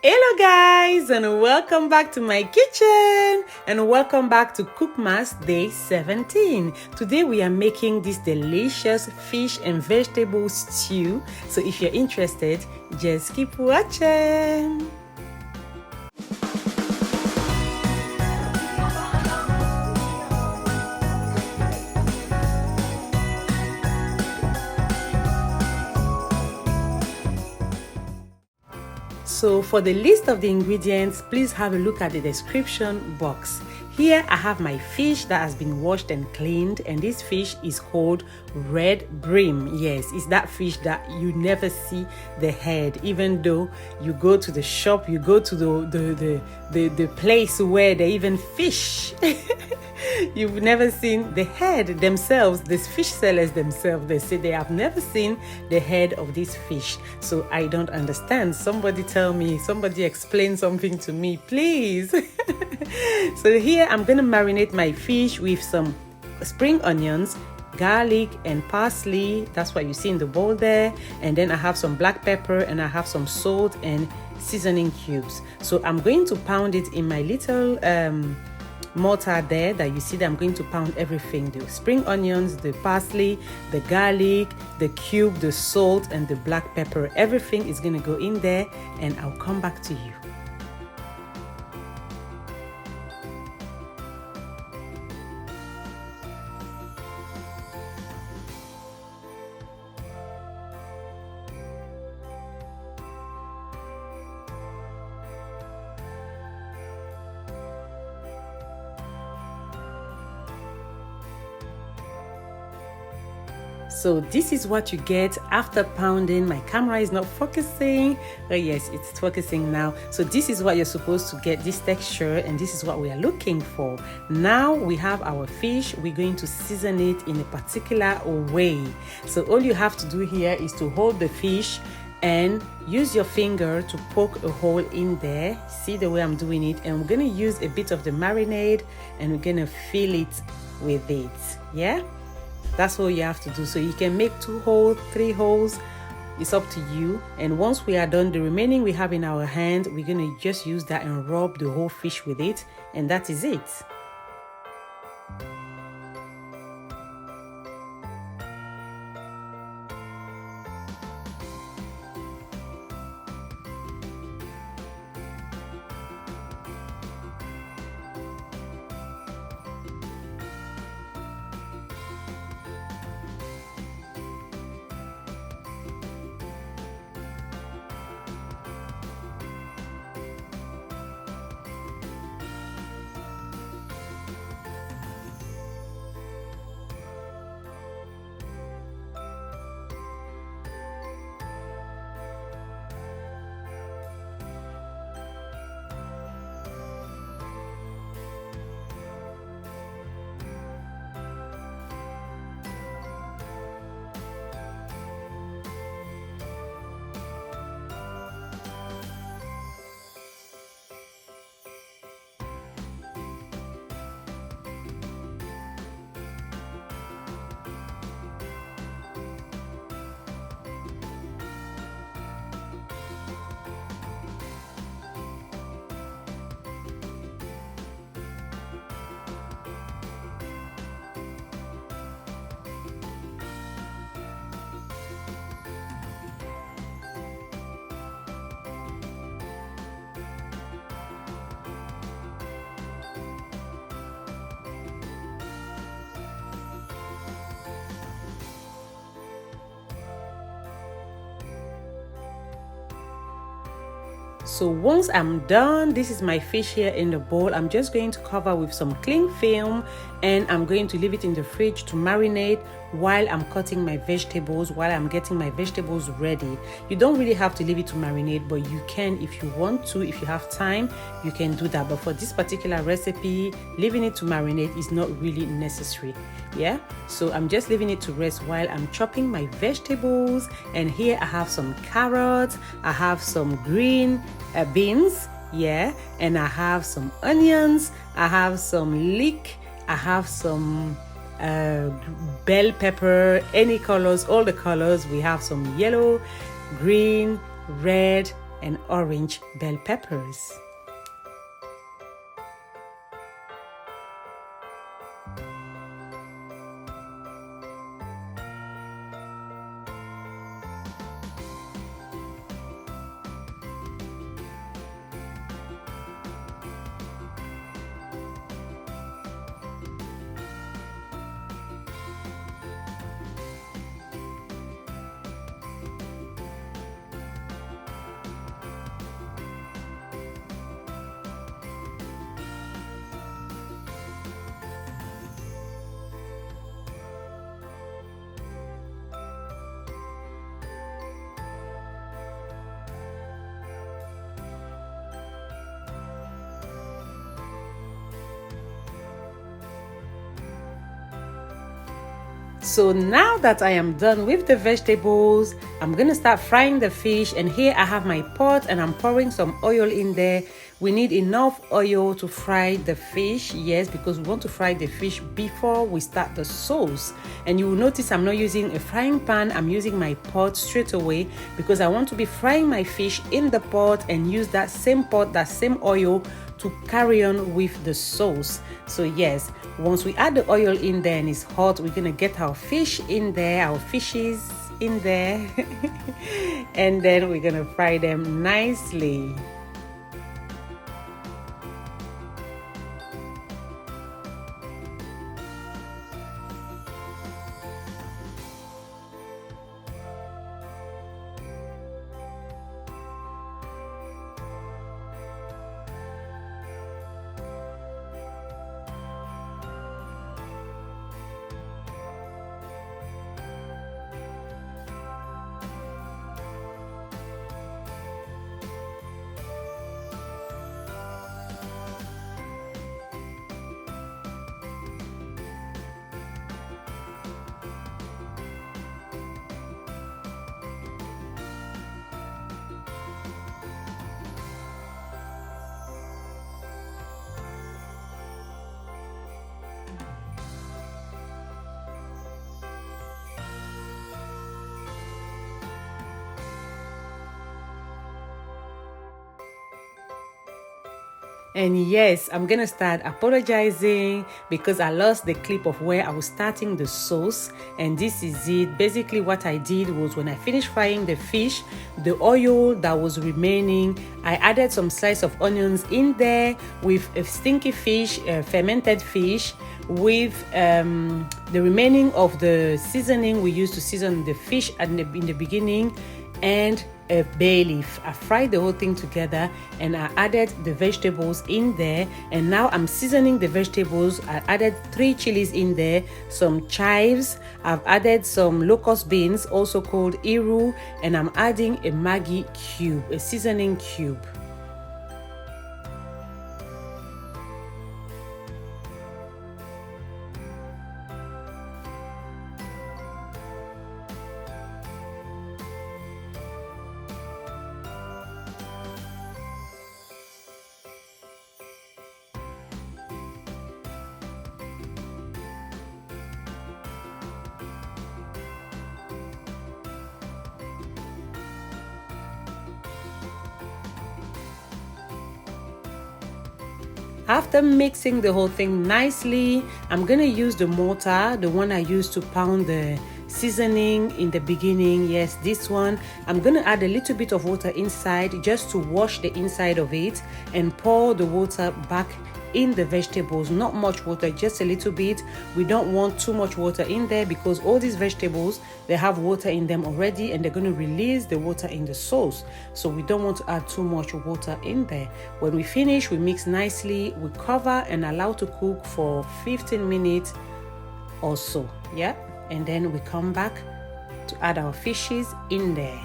Hello guys, and welcome back to my kitchen, and welcome back to Cookmas Day 17. Today we are making this delicious fish and vegetable stew. So if you're interested, just keep watching. So for the list of the ingredients, please have a look at the description box. Here I have my fish that has been washed and cleaned, and this fish is called red bream. Yes, it's that fish that you never see the head, even though you go to the shop, you go to the place where they even fish. You've never seen the head themselves. These fish sellers themselves, they say they have never seen the head of this fish. So I don't understand. Somebody tell me, somebody explain something to me, please. So here I'm going to marinate my fish with some spring onions, garlic and parsley. That's what you see in the bowl there. And then I have some black pepper, and I have some salt and seasoning cubes. So I'm going to pound it in my little mortar there that you see that I'm going to pound everything: the spring onions, the parsley, the garlic, the cube, the salt and the black pepper. Everything is going to go in there, and I'll come back to you. So this is what you get after pounding. My camera is not focusing. Oh yes, it's focusing now. So this is what you're supposed to get, this texture, and this is what we are looking for. Now we have our fish. We're going to season it in a particular way. So all you have to do here is to hold the fish and use your finger to poke a hole in there. See the way I'm doing it? And we're going to use a bit of the marinade, and we're going to fill it with it. Yeah? That's all you have to do. So you can make 2 holes, 3 holes. It's up to you. And once we are done, the remaining we have in our hand, we're going to just use that and rub the whole fish with it. And that is it. So once I'm done, this is my fish here in the bowl. I'm just going to cover with some cling film, and I'm going to leave it in the fridge to marinate while I'm cutting my vegetables, while I'm getting my vegetables ready. You don't really have to leave it to marinate, but you can if you want to. If you have time, you can do that. But for this particular recipe, leaving it to marinate is not really necessary. Yeah, so I'm just leaving it to rest while I'm chopping my vegetables. And here I have some carrots, I have some green beans, yeah, and I have some onions, I have some leek, I have some bell pepper, any colors, all the colors. We have some yellow, green, red, and orange bell peppers. So now that I am done with the vegetables, I'm gonna start frying the fish, and here I have my pot and I'm pouring some oil in there. We need enough oil to fry the fish, yes, because we want to fry the fish before we start the sauce. And you will notice I'm not using a frying pan, I'm using my pot straight away because I want to be frying my fish in the pot and use that same pot, that same oil to carry on with the sauce. So yes, once we add the oil in there and it's hot, we're gonna get our fish in there, our fishes in there and then we're gonna fry them nicely. And yes, I'm gonna start apologizing because I lost the clip of where I was starting the sauce, and this is it. Basically what I did was when I finished frying the fish, the oil that was remaining, I added some slice of onions in there with a stinky fish, fermented fish, with the remaining of the seasoning we used to season the fish in the beginning, and a bay leaf. I fried the whole thing together and I added the vegetables in there, and now I'm seasoning the vegetables. I added 3 chilies in there, some chives, I've added some locust beans, also called iru, and I'm adding a Maggi cube, a seasoning cube. After mixing the whole thing nicely, I'm gonna use the mortar, the one I used to pound the seasoning in the beginning. Yes, this one. I'm gonna add a little bit of water inside just to wash the inside of it and pour the water back in the vegetables. Not much water, just a little bit. We don't want too much water in there because all these vegetables, they have water in them already and they're going to release the water in the sauce, so we don't want to add too much water in there. When we finish, we mix nicely, we cover and allow to cook for 15 minutes or so. Yeah, and then we come back to add our fishes in there.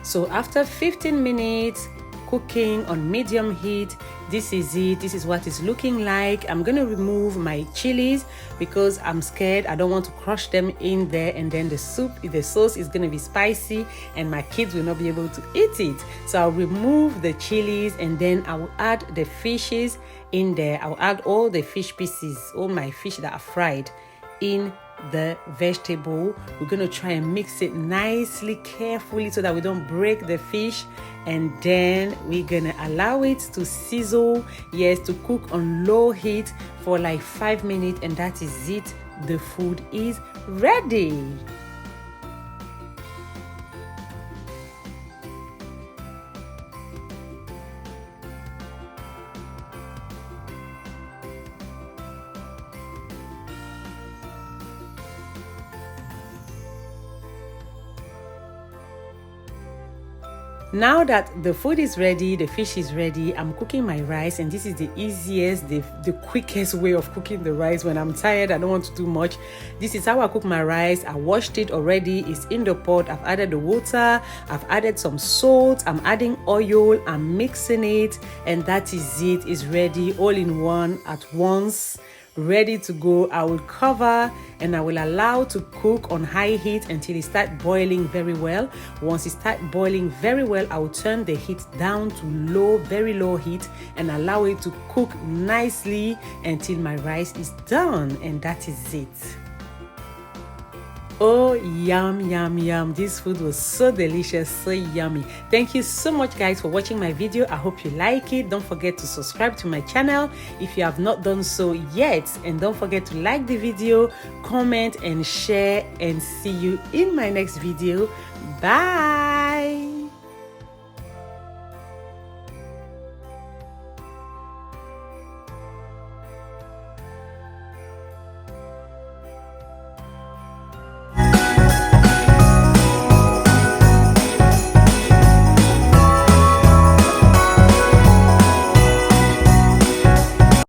So after 15 minutes cooking on medium heat, This is it. This is what it's looking like. I'm gonna remove my chilies because I'm scared. I don't want to crush them in there, and then the sauce is gonna be spicy and my kids will not be able to eat it. So I'll remove the chilies and then I will add the fishes in there. I'll add all the fish pieces, all my fish that are fried in the vegetable. We're going to try and mix it nicely, carefully, so that we don't break the fish, and then we're going to allow it to sizzle, yes, to cook on low heat for like 5 minutes, and that is it. The food is ready. Now that the food is ready, the fish is ready, I'm cooking my rice, and this is the easiest, the quickest way of cooking the rice when I'm tired. I don't want to do much. This is how I cook my rice. I washed it already. It's in the pot. I've added the water. I've added some salt. I'm adding oil. I'm mixing it, and that is it. It's ready all in one at once. Ready to go. I will cover and I will allow to cook on high heat until it starts boiling very well. Once it starts boiling very well, I will turn the heat down to low, very low heat, and allow it to cook nicely until my rice is done, and that is it. Oh, yum, yum, yum. This food was so delicious, so yummy. Thank you so much, guys, for watching my video. I hope you like it. Don't forget to subscribe to my channel if you have not done so yet. And don't forget to like the video, comment, and share. And see you in my next video. Bye.